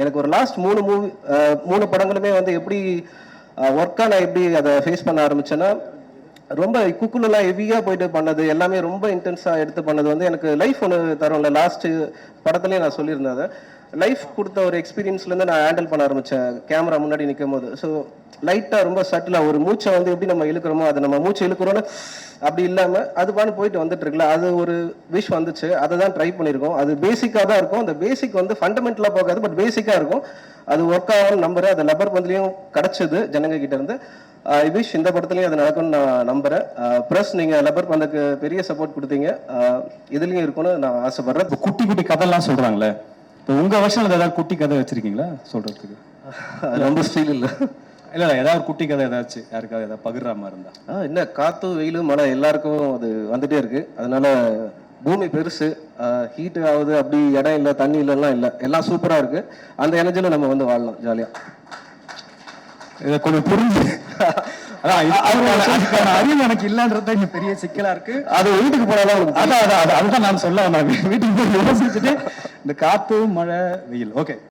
எனக்கு ஒரு லாஸ்ட் 3 படங்களுமே வந்து எப்படி ஒர்க்காக நான் எப்படி அதை ஃபேஸ் பண்ண ஆரம்பிச்சேன்னா, ரொம்ப குக்குலெல்லாம் ஹெவியாக போயிட்டு பண்ணது எல்லாமே ரொம்ப இன்டென்ஸாக எடுத்து பண்ணது வந்து எனக்கு லைஃப் ஒன்று தரும்ல. லாஸ்ட் படத்துலேயே நான் சொல்லியிருந்தேன் அதை. லைஃப் கொடுத்த ஒரு எக்ஸ்பீரியன்ஸ்லேருந்து நான் ஹேண்டில் பண்ண ஆரம்பித்தேன் கேமரா முன்னாடி நிற்கும் போது. ஸோ லைட்டாக ரொம்ப சட்டிலாக ஒரு மூச்சை வந்து எப்படி நம்ம இழுக்கிறோமோ அதை நம்ம மூச்சை இழுக்கிறோன்னு அப்படி இல்லாமல் அது பாட்டு போயிட்டு வந்துட்டு இருக்குல்ல, அது ஒரு விஷ் வந்துச்சு. அதை தான் ட்ரை பண்ணியிருக்கோம். அது பேசிக்காக தான் இருக்கும். அந்த பேசிக் வந்து ஃபண்டமெண்டலாக போகாது, பட் பேசிக்காக இருக்கும். அது ஒர்க் ஆகும்னு நம்புறேன். அது லப்பர் பந்துலையும் கிடச்சிது ஜனங்க கிட்ட இருந்து. ஐ விஷ் இந்த படத்துலையும் அது நடக்கும்னு நான் நம்புறேன். ப்ளஸ் நீங்கள் லப்பர் பந்துக்கு பெரிய சப்போர்ட் கொடுத்தீங்க, இதுலேயும் இருக்கும்னு நான் ஆசைப்படுறேன். இப்போ குட்டி குட்டி கதைலாம் சொல்கிறாங்களே, இப்போ உங்கள் வருஷம் ஏதாவது குட்டி கதை வச்சிருக்கீங்களா சொல்கிறதுக்கு? ரொம்ப ஸ்டீல் இல்லை இல்லை ஏதாவது குட்டி கதை ஏதாச்சும் யாருக்காவது ஏதாவது பகிர்ற மாதிரி இருந்தா? என்ன காற்று வெயில் மழை எல்லாருக்கும் அது வந்துட்டே இருக்கு. அதனால பூமி பெருசு, ஹீட் ஆகுது, அப்படி இடம் இல்லை, தண்ணி இல்லைலாம் இல்லை, எல்லாம் சூப்பராக இருக்கு. அந்த எனர்ஜியில் நம்ம வந்து வாழலாம் ஜாலியாக. இதை கொஞ்சம் புரிஞ்சு அதுக்கான அறிவு எனக்கு இல்லைன்றது இங்க பெரிய சிக்கலா இருக்கு. அது வீட்டுக்கு போனாலும் அதுதான் நான் சொல்ல வந்தேன். வீட்டுக்கு போய் யோசிச்சுட்டு இந்த காத்து மழை வெயில் ஓகே